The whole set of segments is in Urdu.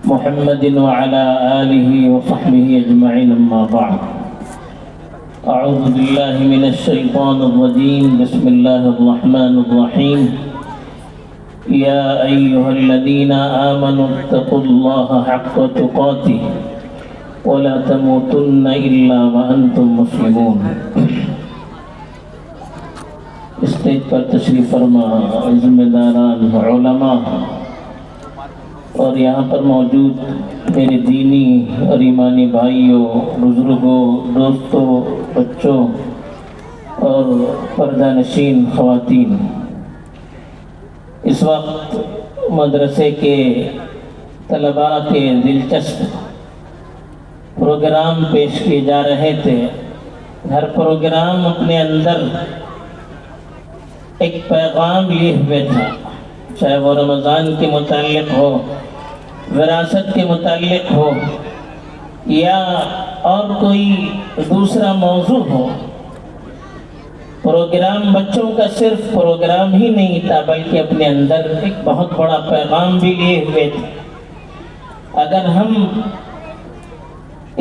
محمد وعلى آله وصحبه أجمعين أما بعد أعوذ بالله من الشيطان الرجيم بسم الله الرحمن الرحيم يا أيها الذين آمنوا اتقوا الله حق تقاته ولا تموتن إلا وأنتم مسلمون۔ اسٹیج پر تشریف فرما ذمہ داران علماء اور یہاں پر موجود میرے دینی اور ایمانی بھائیوں، بزرگوں، دوستوں، بچوں اور پردہ نشین خواتین، اس وقت مدرسے کے طلباء کے دلچسپ پروگرام پیش کیے جا رہے تھے۔ ہر پروگرام اپنے اندر ایک پیغام لیے ہوئے تھا، چاہے وہ رمضان کے متعلق ہو، وراثت کے متعلق ہو یا اور کوئی دوسرا موضوع ہو۔ پروگرام بچوں کا صرف پروگرام ہی نہیں تھا بلکہ اپنے اندر ایک بہت بڑا پیغام بھی لیے ہوئے تھے۔ اگر ہم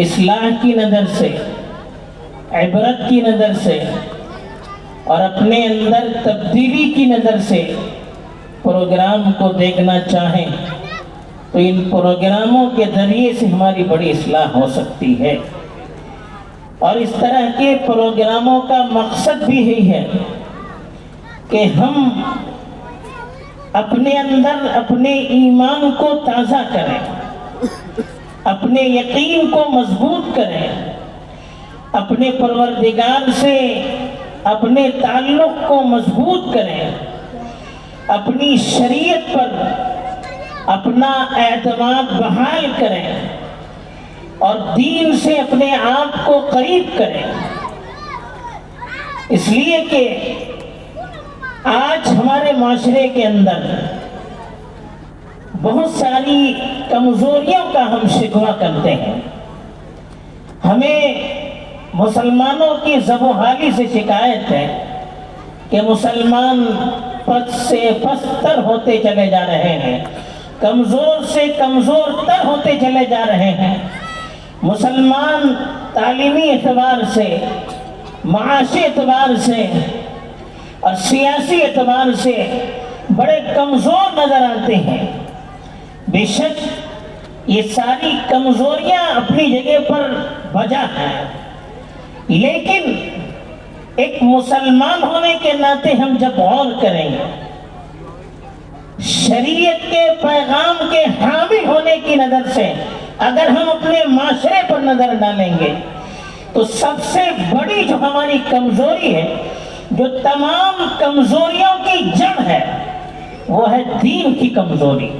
اصلاح کی نظر سے، عبرت کی نظر سے اور اپنے اندر تبدیلی کی نظر سے پروگرام کو دیکھنا چاہیں تو ان پروگراموں کے ذریعے سے ہماری بڑی اصلاح ہو سکتی ہے۔ اور اس طرح کے پروگراموں کا مقصد بھی یہی ہے کہ ہم اپنے اندر اپنے ایمان کو تازہ کریں، اپنے یقین کو مضبوط کریں، اپنے پروردگار سے اپنے تعلق کو مضبوط کریں، اپنی شریعت پر اپنا اعتماد بحال کریں اور دین سے اپنے آپ کو قریب کریں۔ اس لیے کہ آج ہمارے معاشرے کے اندر بہت ساری کمزوریوں کا ہم شکوہ کرتے ہیں۔ ہمیں مسلمانوں کی زبوں حالی سے شکایت ہے کہ مسلمان پست سے پست تر ہوتے چلے جا رہے ہیں، کمزور سے کمزور تر ہوتے چلے جا رہے ہیں۔ مسلمان تعلیمی اعتبار سے، معاشی اعتبار سے اور سیاسی اعتبار سے بڑے کمزور نظر آتے ہیں۔ بے شک یہ ساری کمزوریاں اپنی جگہ پر بجا ہیں، لیکن ایک مسلمان ہونے کے ناطے ہم جب غور کریں گے، شریعت کے پیغام کے حامی ہونے کی نظر سے اگر ہم اپنے معاشرے پر نظر ڈالیں گے تو سب سے بڑی جو ہماری کمزوری ہے، جو تمام کمزوریوں کی جڑ ہے، وہ ہے دین کی کمزوری،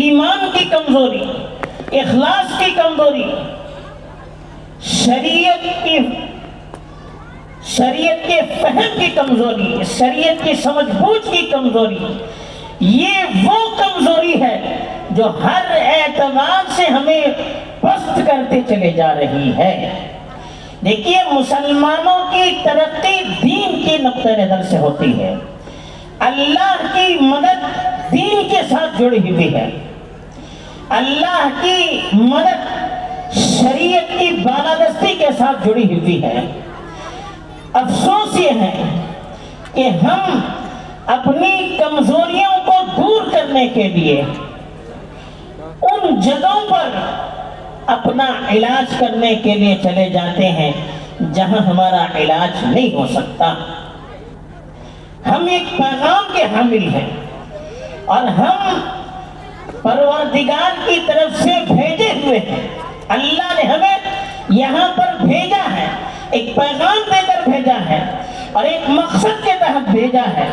ایمان کی کمزوری، اخلاص کی کمزوری، شریعت کے فہم کی کمزوری، شریعت کی سمجھ بوجھ کی کمزوری۔ یہ وہ کمزوری ہے جو ہر اعتبار سے ہمیں پست کرتے چلے جا رہی ہے۔ دیکھیے، مسلمانوں کی ترقی دین کی نقطہ نظر سے ہوتی ہے۔ اللہ کی مدد دین کے ساتھ جڑی ہوئی ہے، اللہ کی مدد شریعت کی بالادستی کے ساتھ جڑی ہوئی ہے۔ افسوس یہ ہے کہ ہم اپنی کمزوریوں کو دور کرنے کے لیے ان جگہوں پر اپنا علاج کرنے کے لیے چلے جاتے ہیں جہاں ہمارا علاج نہیں ہو سکتا۔ ہم ایک پیغام کے حامل ہیں اور ہم پروردگار کی طرف سے بھیجے ہوئے ہیں۔ اللہ نے ہمیں یہاں پر بھیجا ہے، ایک پیغام دے کر بھیجا ہے اور ایک مقصد کے تحت بھیجا ہے،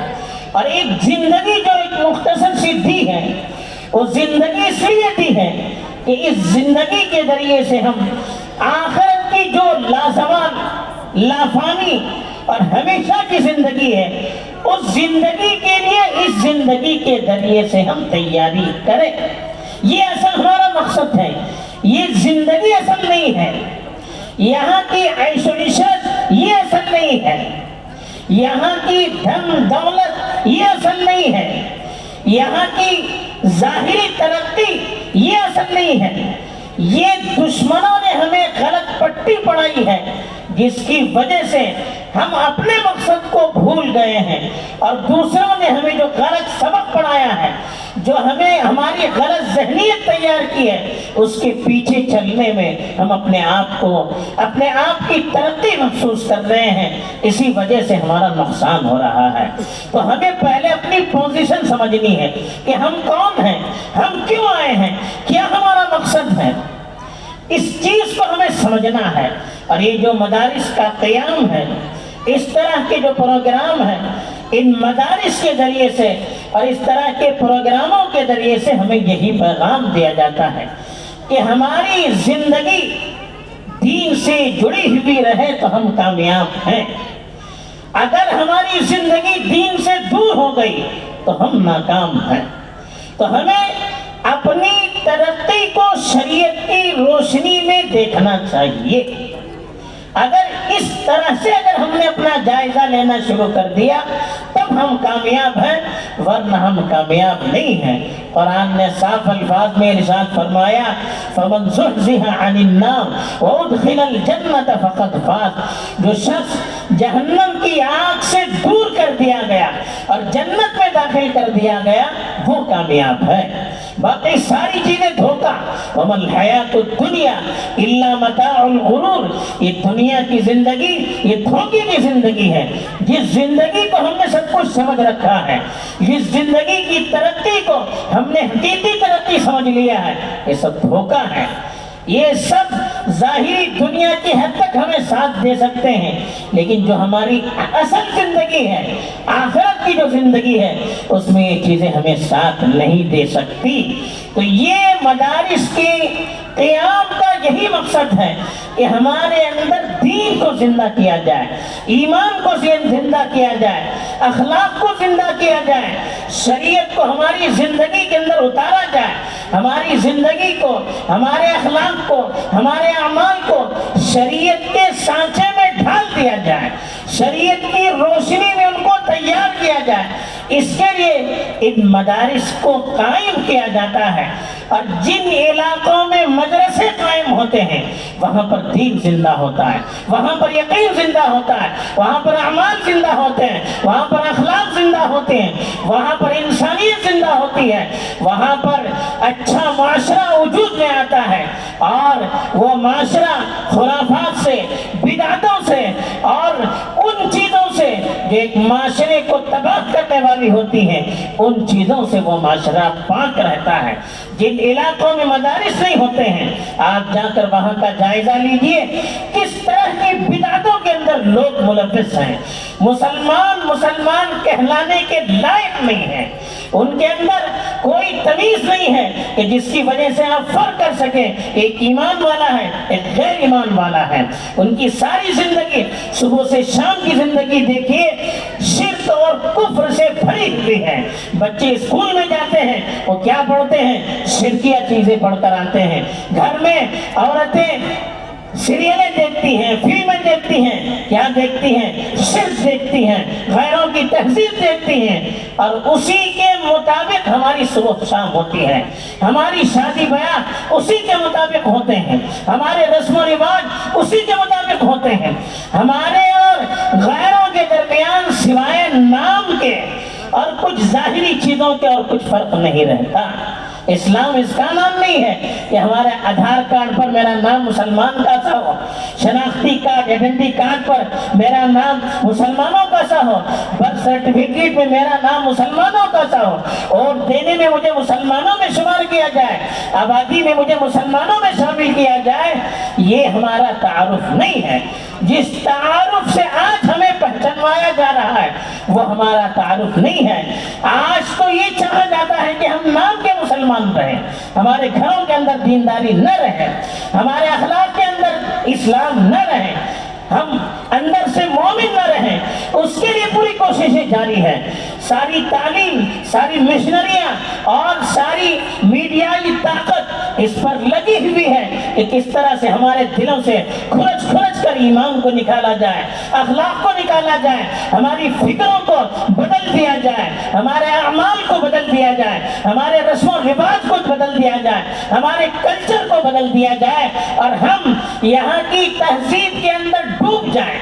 اور ایک زندگی جو ایک مختصر سی دی ہے، وہ زندگی اس لیے دی ہے کہ اس زندگی کے ذریعے سے ہم آخرت کی جو لازوال، لافانی اور ہمیشہ کی زندگی ہے، اس زندگی کے لیے اس زندگی کے ذریعے سے ہم تیاری کریں۔ یہ اصل ہمارا مقصد ہے، یہ زندگی اصل نہیں ہے، یہاں کی عیش و عشرت یہ اصل نہیں ہے، یہاں کی دھن دولت یہ اصل نہیں ہے، یہاں کی ظاہری ترقی یہ اصل نہیں ہے، یہ دشمنوں نے ہمیں غلط پٹی پڑھائی ہے، جس کی وجہ سے ہم اپنے مقصد کو بھول گئے ہیں، اور دوسروں نے ہمیں جو غلط سبق پڑھایا ہے، جو ہمیں ہماری غلط ذہنیت تیار کی ہے، اس کے پیچھے چلنے میں ہم اپنے آپ کی ترقی محسوس کر رہے ہیں، اسی وجہ سے ہمارا نقصان ہو رہا ہے۔ تو ہمیں پہلے اپنی پوزیشن سمجھنی ہے کہ ہم کون ہیں، ہم کیوں آئے ہیں، کیا ہمارا مقصد ہے، اس چیز کو ہمیں سمجھنا ہے۔ اور یہ جو مدارس کا قیام ہے، اس طرح کے جو پروگرام ہیں، ان مدارس کے ذریعے سے اور اس طرح کے پروگراموں کے ذریعے سے ہمیں یہی پیغام دیا جاتا ہے کہ ہماری زندگی دین سے جڑی ہوئی رہے تو ہم کامیاب ہیں، اگر ہماری زندگی دین سے دور ہو گئی تو ہم ناکام ہیں۔ تو ہمیں اپنی ترقی کو شریعت کی روشنی میں دیکھنا چاہیے۔ اگر اس طرح سے ہم نے اپنا جائزہ لینا شروع کر دیا تب ہم کامیاب ہیں، ورنہ ہم کامیاب نہیں ہیں۔ قرآن نے صاف الفاظ میں ارشاد فرمایا فَمَنْ زُحْزِحَ عَنِ النَّارِ وَأُدْخِلَ الْجَنَّةَ فَقَدْ فَازَ، جو شخص جہنم کی آگ سے دور کر دیا گیا اور جنت میں داخل کر دیا گیا وہ کامیاب ہے۔ باقی ساری چیزیں دھوکہ، وَمَا الْحَيَاةُ الدُّنْيَا إِلَّا مَتَاعُ الْغُرُورِ، یہ دنیا کی زندگی یہ دھوکے کی زندگی ہے۔ جس زندگی کو ہم نے سب کچھ سمجھ رکھا ہے، جس زندگی کی ترقی کو ہم نے حقیقی ترقی سمجھ لیا ہے، یہ سب دھوکہ ہے۔ یہ سب ظاہری دنیا کی حد تک ہمیں ساتھ دے سکتے ہیں، لیکن جو ہماری اصل زندگی ہے، آخرت کی جو زندگی ہے، اس میں یہ چیزیں ہمیں ساتھ نہیں دے سکتی۔ تو یہ مدارس کے قیام کا یہی مقصد ہے کہ ہمارے اندر دین کو زندہ کیا جائے، ایمان کو زندہ کیا جائے، اخلاق کو زندہ کیا جائے، شریعت کو ہماری زندگی کے اندر اتارا جائے، ہماری زندگی کو، ہمارے اخلاق کو، ہمارے اعمال کو شریعت کے سانچے میں ڈھال دیا جائے، شریعت کی روشنی میں ان کو تیار کیا جائے۔ اس کے لیے ان مدارس کو قائم کیا جاتا ہے، اور جن علاقوں میں مدرسے قائم ہوتے ہیں وہاں پر دین زندہ ہوتا ہے، وہاں پر یقین زندہ ہوتا ہے، وہاں پر اعمال زندہ ہوتے ہیں، وہاں پر اخلاق زندہ ہوتے ہیں، وہاں پر انسانیت زندہ ہوتی ہے، وہاں پر اچھا معاشرہ وجود میں آتا ہے، اور وہ معاشرہ خرافات سے، بدعتوں سے اور ان چیزوں سے جو ایک معاشرے کو تباہ کرنے والی ہوتی ہیں، ان چیزوں سے وہ معاشرہ پاک رہتا ہے۔ جن علاقوں میں مدارس نہیں ہوتے ہیں، آپ جا کر وہاں کا جائزہ لیجئے کس طرح کی بدعتوں کے اندر لوگ ملوث ہیں، مسلمان کہلانے کے لائق نہیں ہیں، ان کے اندر کوئی تمیز نہیں ہے کہ جس کی وجہ سے آپ فرق کر سکیں ایک ایمان والا ہے ایک غیر ایمان والا ہے۔ ان کی ساری زندگی صبح سے شام کی زندگی دیکھیے شرک اور کفر سے بھری ہوئی ہے۔ بچے اسکول میں جاتے ہیں وہ کیا پڑھتے ہیں؟ شرکیہ چیزیں پڑھ کر آتے ہیں۔ گھر میں عورتیں سیریلیں دیکھتی ہیں، فلمیں دیکھتی ہیں، کیا دیکھتی ہیں؟ شرک دیکھتی ہیں، غیروں کی تہذیب دیکھتی ہیں، اور اسی کے مطابق ہماری صبح شام ہوتی ہے، ہماری شادی بیاہ اسی کے مطابق ہوتے ہیں، ہمارے رسم و رواج اسی کے مطابق ہوتے ہیں، ہمارے اور غیروں کے درمیان سوائے نام کے اور کچھ ظاہری چیزوں کے اور کچھ فرق نہیں رہتا۔ اسلام اس کا نام نہیں ہے کہ ہمارے آدھار کارڈ پر میرا نام مسلمان کا سا ہو، شناختی کارڈ آئیڈینٹی کارڈ پر میرا نام مسلمانوں کا سا ہو، برتھ سرٹیفکیٹ میں میرا نام مسلمانوں کا سا ہو، ووٹ دینے میں مجھے مسلمانوں میں شمار کیا جائے، آبادی میں مجھے مسلمانوں میں شامل کیا جائے۔ یہ ہمارا تعارف نہیں ہے۔ جس تعارف سے آج ہمیں پہچانوایا جا رہا ہے وہ ہمارا تعارف نہیں ہے۔ آج تو یہ چاہا جاتا ہے کہ ہم نام کے مسلمان رہیں، ہمارے گھروں کے اندر دینداری نہ رہے، ہمارے اخلاق کے اندر اسلام نہ رہے، ہم اندر سے مومن نہ رہیں۔ اس کے لیے پوری کوششیں جاری ہیں۔ ساری تعلیم، ساری مشنریاں اور ساری میڈیائی طاقت اس پر لگی ہوئی ہے کہ کس طرح سے ہمارے دلوں سے کھرچ کر ایمان کو نکالا جائے، اخلاق کو نکالا نکالا جائے، ہماری فکروں کو بدل دیا جائے، ہمارے اعمال کو بدل دیا جائے، ہمارے رسم و رواج کو بدل دیا جائے، ہمارے کلچر کو بدل دیا جائے، اور ہم یہاں کی تہذیب کے اندر ڈوب جائیں،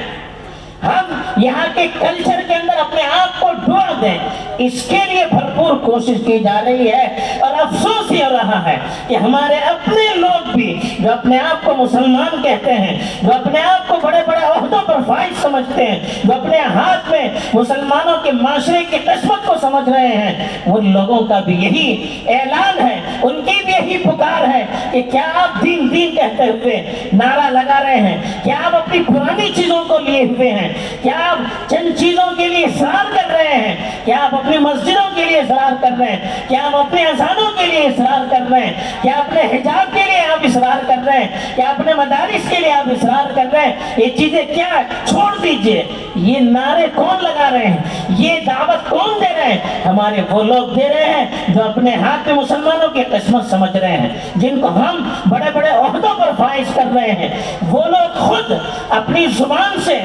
ہم یہاں کے کلچر کے اندر اپنے آپ کو ڈوبا دیں۔ اس کے لیے بھرپور کوشش کی جا رہی ہے، اور افسوس یہ ہو رہا ہے کہ ہمارے اپنے لوگ بھی جو اپنے آپ کو مسلمان کہتے ہیں، جو اپنے آپ کو بڑے بڑے عہدوں پر فائز سمجھتے ہیں، جو اپنے ہاتھ میں مسلمانوں کے معاشرے کی قسمت کو سمجھ رہے ہیں، ان لوگوں کا بھی یہی اعلان ہے، ان کی بھی یہی پکار ہے کہ کیا آپ دین دین کہتے ہوئے نعرہ لگا رہے ہیں؟ کیا آپ اپنی پرانی چیزوں کو لیے ہوئے ہیں؟ کیا آپ چند چیزوں کے لیے اصرار کر رہے ہیں؟ کیا آپ اپنی مسجدوں کے لیے اصرار کر رہے ہیں؟ کیا آپ اپنے اذانوں کے لیے اصرار کر رہے ہیں؟ کیا اپنے حجاب کے لیے آپ اصرار کر رہے ہیں؟ کیا اپنے مدارس کے لیے آپ اصرار کر رہے ہیں؟ یہ چیزیں کیا چھوڑ دیجئے۔ یہ نعرے کون لگا رہے ہیں؟ یہ دعوت کون دے رہے ہیں؟ ہمارے وہ لوگ دے رہے ہیں جو اپنے ہاتھ میں مسلمانوں کی قسمت سمجھ رہے ہیں، جن کو ہم بڑے بڑے عہدوں پر فائز کر رہے ہیں۔ وہ لوگ خود اپنی زبان سے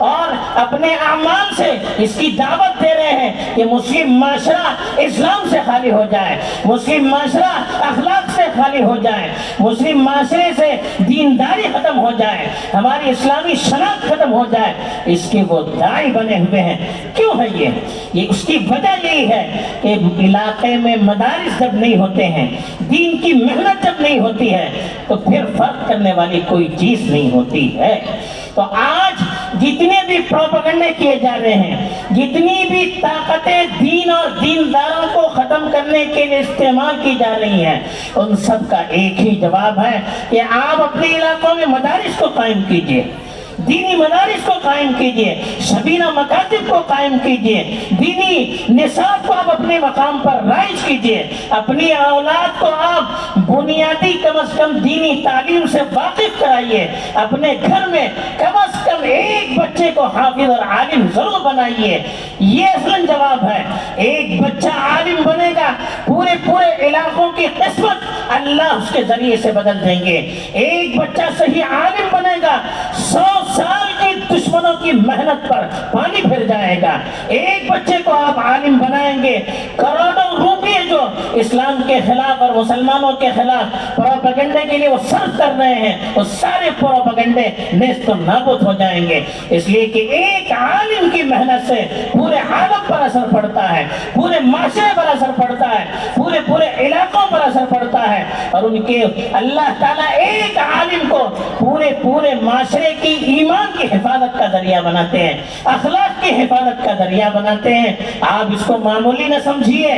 اور اپنے اعمال سے اس کی دعوت دے رہے ہیں کہ مسلم معاشرہ اسلام سے خالی ہو جائے، مسلم معاشرہ اخلاق سے خالی ہو جائے، مسلم معاشرے سے دینداری ختم ہو جائے، ہماری اسلامی شناخت ختم ہو جائے۔ اس کے وہ داعی بنے ہوئے ہیں۔ کیوں ہے یہ اس کی وجہ یہی ہے کہ علاقے میں مدارس جب نہیں ہوتے ہیں، دین کی محنت جب نہیں ہوتی ہے، تو پھر فرق کرنے والی کوئی چیز نہیں ہوتی ہے۔ تو آج جتنے بھی پروپیگنڈے کیے جا رہے ہیں، جتنی بھی طاقتیں دین اور دینداروں کو ختم کرنے کے لیے استعمال کی جا رہی ہیں، ان سب کا ایک ہی جواب ہے کہ آپ اپنے علاقوں میں مدارس کو قائم کیجئے، دینی مدارس کو قائم کیجئے، شبینہ مکاتب کو قائم کیجئے، دینی نصاب کو آپ اپنے مقام پر رائج کیجئے، اپنی اولاد کو آپ بنیادی کم از کم دینی تعلیم سے واقف کرائیے، اپنے گھر میں کم از کم ایک بچے کو حافظ اور عالم ضرور بنائیے۔ یہ اصلاً جواب ہے۔ ایک بچہ عالم بنے گا، پورے علاقوں کی قسمت اللہ اس کے ذریعے سے بدل دیں گے۔ ایک بچہ صحیح عالم بنے گا، 100 سال کی دشمنوں کی محنت پر پانی پھر جائے گا۔ ایک بچے کو آپ عالم بنائیں گے، کروڑوں روپے جو اسلام کے خلاف اور مسلمانوں کے خلاف پروپیگنڈے کے لیے وہ صرف کر رہے ہیں، وہ سارے پروپیگنڈے نیست و نابود ہو جائیں گے۔ اس لیے کہ ایک عالم کی محنت سے پورے عالم پر اثر پڑتا ہے، پورے معاشرے پر اثر پڑتا ہے، پورے علاقوں پر اثر پڑتا ہے، اور ان کے اللہ تعالیٰ ایک عالم کو پورے معاشرے کی ایمان کی حفاظت کا ذریعہ بناتے ہیں، اخلاق کی حفاظت کا ذریعہ بناتے ہیں۔ آپ اس کو معمولی نہ سمجھیے۔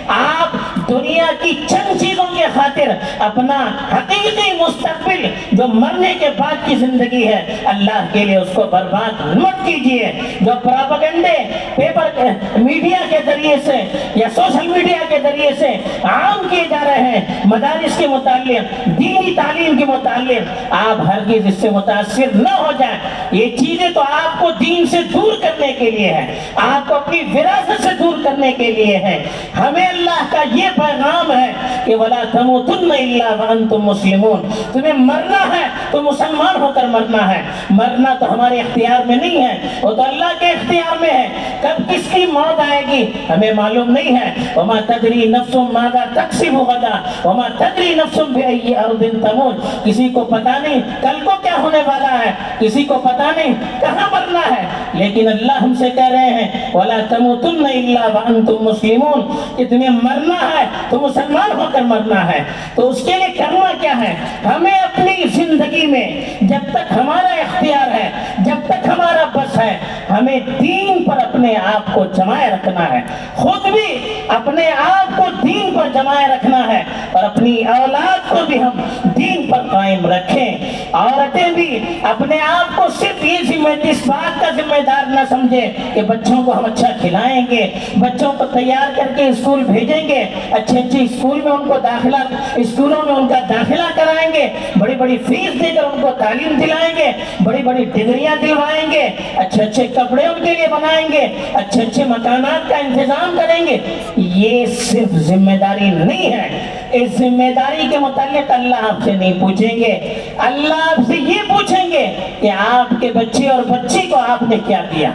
آپ دنیا کی چند چیزوں کے خاطر اپنا حقیقی مستقبل جو مرنے کے بعد کی زندگی ہے، اللہ کے لیے اس کو برباد مت کیجیے۔ جو پروپیگنڈے پیپر میڈیا کے ذریعے سے یا سوشل میڈیا کے ذریعے سے عام کیے جا رہے ہیں مدارس کے متعلق، دینی تعلیم کے متعلق، آپ ہرگز اس سے متاثر نہ ہو جائیں۔ یہ چیزیں تو آپ کو دین سے دور کرنے کے لیے ہے، آپ کو اپنی وراثت سے دور کرنے کے لیے ہے۔ ہمیں اللہ کا یہ پیغام ہے کہ وَلَا تَمُوتُنَّ إِلَّا وَأَنْتُمْ مُسْلِمُونَ، تمہیں مرنا ہے تو مسلمان ہو کر مرنا ہے۔ مرنا تو ہمارے اختیار میں نہیں ہے، وہ تو اللہ کے اختیار میں ہے۔ کب کس کی موت آئے گی ہمیں معلوم نہیں ہے۔ وَمَا تَدْرِي نَفْسٌ مَاذَا تَكْسِبُ غَدًا وَمَا تَدْرِي نَفْسٌ بِأَيِّ أَرْضٍ تَمُوتُ، کسی کو پتہ نہیں کل کو کیا ہونے والا ہے، کسی کو پتہ نہیں کہاں مرنا ہے، لیکن اللہ ہم سے کہہ رہے ہیں وَلَا تَمُوتُنَّ إِلَّا وَأَنْتُمْ مُسْلِمُونَ، کہ تمہیں مرنا ہے تو مسلمان ہو کر مرنا ہے۔ تو اس کے لیے کرنا کیا ہے؟ ہمیں اپنی زندگی میں جب تک ہمارا اختیار ہے، جب تک ہمارا بس ہے، ہمیں دین پر اپنے آپ کو جمائے رکھنا ہے، خود بھی اپنے آپ کو دین پر جمائے رکھنا ہے، اور اپنی اولاد کو بھی ہم دین پر قائم رکھیں۔ عورتیں بھی اپنے آپ کو صرف اس بات کا ذمہ دار نہ سمجھیں کہ بچوں کو ہم اچھا کھلائیں گے، بچوں کو تیار کر کے اسکول بھیجیں گے، اچھے اسکول میں ان کو اسکولوں میں ان کا داخلہ کرائیں گے، بڑی بڑی فیس دے کر ان کو تعلیم دلائیں گے، بڑی بڑی ڈگریاں دلوائیں گے، اچھے کپڑے ان کے لیے بنائیں گے، اچھے مکانات کا انتظام کریں گے۔ یہ صرف ذمہ داری نہیں ہے، اس ذمہ داری کے متعلق اللہ آپ سے نہیں پوچھیں گے۔ اللہ آپ سے یہ پوچھیں گے کہ آپ کے بچے اور بچی کو آپ نے کیا دیا،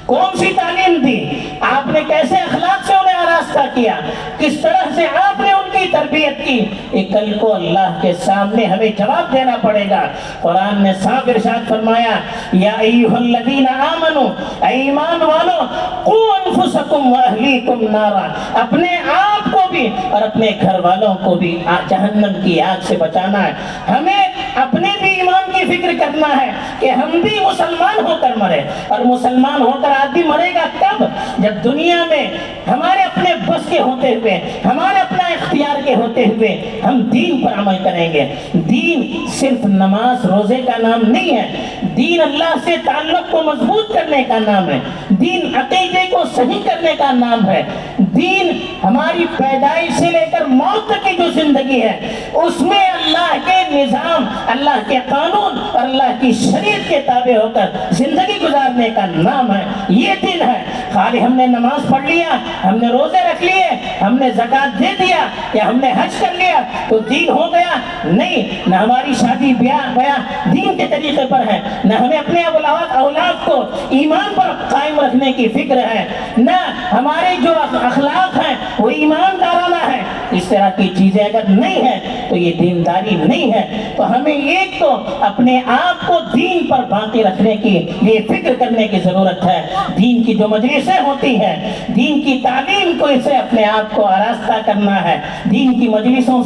کون سی تعلیم دی؟ آپ نے کیسے اخلاق سے انہیں آراستہ کیا؟ کس طرح سے آپ نے ان کی تربیت کی؟ یہ کل کو اللہ کے سامنے ہمیں جواب دینا پڑے گا۔ قرآن نے صاف ارشاد فرمایا، یا ایھا الذین آمنوا، اے ایمان والو، قوا انفسکم واہلیکم نارا، اپنے آپ کو بھی اور اپنے گھر والوں کو بھی جہنم کی آگ سے بچانا ہے۔ ہمیں اپنے بھی ایمان کی فکر کرنا ہے کہ ہم بھی مسلمان ہو کر مرے، اور مسلمان ہو کر آدمی مرے گا کب؟ جب دنیا میں ہمارے اپنے بس کے ہوتے ہوئے، ہمارے اپنا اختیار کے ہوتے ہوئے ہم دین پر عمل کریں گے۔ دین صرف نماز روزے کا نام نہیں ہے، دین اللہ سے تعلق کو مضبوط کرنے کا نام ہے، دین عقیدے کو صحیح کرنے کا نام ہے، دین ہماری پیدائش سے لے کر موت تک کی جو زندگی ہے اس میں اللہ کے نظام، اللہ کے قانون اور اللہ کی شریعت کے تابع ہو کر زندگی گزارنے کا نام ہے، یہ دین ہے۔ خالی ہم نے نماز پڑھ لیا، ہم نے روزے رکھ لیے، ہم نے زکوٰۃ دے دیا یا ہم نے حج کر لیا تو دین ہو گیا؟ نہیں، نہ ہماری شادی بیاہ دین کے طریقے پر ہے، نہ ہمیں اپنے اولاد کو ایمان پر قائم رکھنے کی فکر ہے، نہ ہمارے جو اخلاق ہیں وہ ایماندارانہ ہے۔ اس طرح کی چیزیں اگر نہیں ہیں تو یہ دینداری نہیں ہے۔ تو ہمیں ایک تو اپنے آپ کو دین پر باقی رکھنے کی یہ فکر کرنے کی ضرورت ہے۔ دین کی جو مجلسیں ہوتی ہیں، دین کی تعلیم کو اسے اپنے آپ کو آراستہ کرنا ہے، دین کی مجلسوں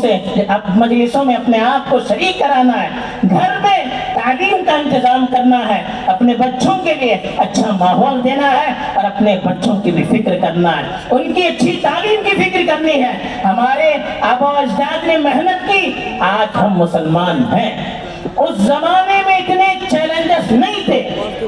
میں اپنے آپ کو شریک کرانا ہے، گھر میں تعلیم کا انتظام کرنا ہے، اپنے بچوں کے لیے اچھا ماحول دینا ہے اور اپنے بچوں کی بھی فکر کرنا ہے، ان کی اچھی تعلیم کی فکر کرنی ہے۔ ہمارے آبا و اجداد نے محنت کی، آج ہم مسلمان ہیں۔ اس زمانے میں اتنے چیلنجز نہیں تھے،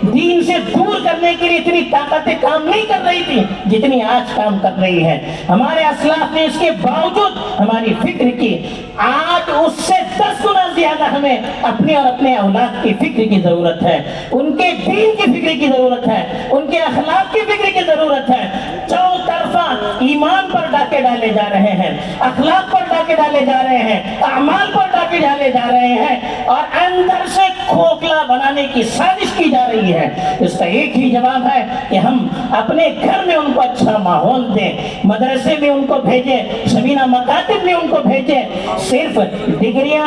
دین سے دور کرنے کے لیے اتنی طاقتیں کام نہیں کر رہی تھی جتنی آج کام کر رہی ہے۔ ہمارے اسلاف نے اس کے باوجود ہماری فکر کی، آج اس سے 10 گنا زیادہ ہمیں اپنے اور اپنے اولاد کی فکر کی ضرورت ہے، ان کے دین کی فکر کی ضرورت ہے، ان کے اخلاق کی فکر کی ضرورت ہے۔ چوطرفہ ایمان پر ڈاکے ڈالے جا رہے ہیں، اخلاق پر ڈاکے ڈالے جا رہے ہیں، اعمال پر ڈاکے ڈالے جا رہے ہیں، اور اندر سے کھوکھلا بنانے کی سازش کی جا رہی ہے۔ اس کا ایک ہی جواب ہے کہ ہم اپنے گھر میں ان کو اچھا ماحول دیں، مدرسے میں ان کو بھیجیں، شبینہ مکاتب میں ان کو بھیجیں، صرف ڈگریاں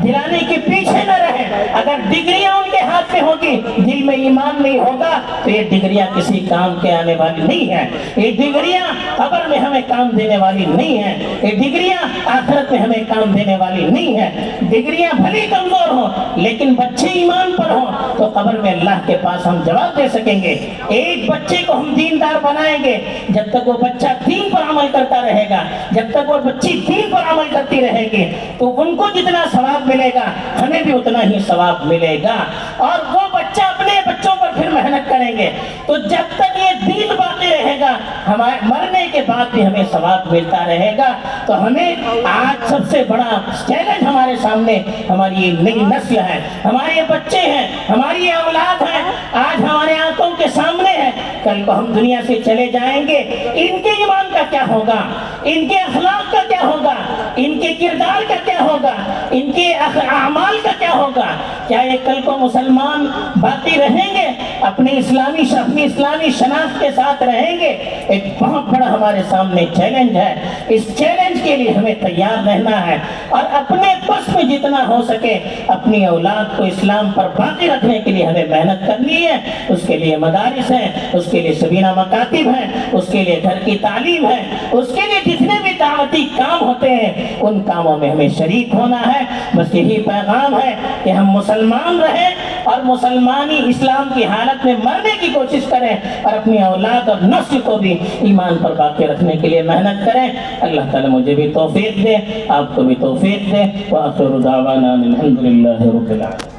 دلانے کے پیچھے نہ رہیں۔ اگر ڈگریاں ان کے ہاتھ میں ہوگی، دل میں ایمان نہیں ہوگا تو یہ ڈگریاں کسی کام کے آنے والی نہیں ہیں، یہ ڈگریاں قبر میں ہمیں کام دینے والی نہیں ہیں، یہ ڈگریاں آخرت میں ہمیں کام دینے والی نہیں ہیں۔ ڈگریاں بھلی کمزور ہوں لیکن بچے ایمان پر ہوں تو قبر میں اللہ کے پاس ہم جواب دے سکیں گے۔ ایک بچے کو ہم دیندار بنائیں گے، جب تک وہ بچہ دین پر عمل کرتا رہے گا، جب تک وہ بچی دین پر عمل کرتی رہے گی تو ان کو جتنا ثواب ملے گا ہمیں بھی اتنا ہی ثواب ملے گا، اور وہ بچہ اپنے بچوں پر پھر محنت کریں گے۔ تو جب تک یہ دین باقی رہے گا، ہمارے مرنے کے بعد بھی ہمیں ثواب ملتا رہے گا۔ تو ہمیں آج سب سے بڑا چیلنج ہمارے سامنے ہماری یہ نئی نسل ہے، ہمارے بچے ہیں، ہماری اولاد ہیں، آج ہمارے آنکھوں کے سامنے ہے۔ کل کو ہم دنیا سے چلے جائیں گے، ان کے ایمان کا کیا ہوگا، ان کے اخلاق کا کیا ہوگا، ان کے کردار کا کیا ہوگا، ان کے اعمال کا کیا ہوگا؟ کیا یہ کل کو مسلمان باقی رہیں گے، اپنی اسلامی شناخت کے ساتھ رہیں گے؟ ایک بہت بڑا ہمارے سامنے چیلنج ہے۔ اس چیلنج کے لیے ہمیں تیار رہنا ہے اور اپنے بس میں جتنا ہو سکے اپنی اولاد کو اسلام پر باقی رکھنے کے لیے ہمیں محنت کرنی ہے۔ اس کے لیے مدارس ہیں، اس کے لیے شبینہ مکاتب ہیں، اس کے لیے گھر کی تعلیم ہے، اس کے لیے جتنے بھی دعوتی کام ہوتے ہیں ان کاموں میں ہمیں شریک ہونا ہے۔ بس یہی پیغام ہے کہ ہم مسلمان رہیں اور مسلمانی اسلام کی حالت میں مرنے کی کوشش کریں اور اپنی اولاد اور نسل کو بھی ایمان پر باقی رکھنے کے لیے محنت کریں۔ اللہ تعالیٰ مجھے بھی توفیق دے، آپ کو بھی توفیق دے۔ وآخر دعوانا الحمد للہ رب العالمین۔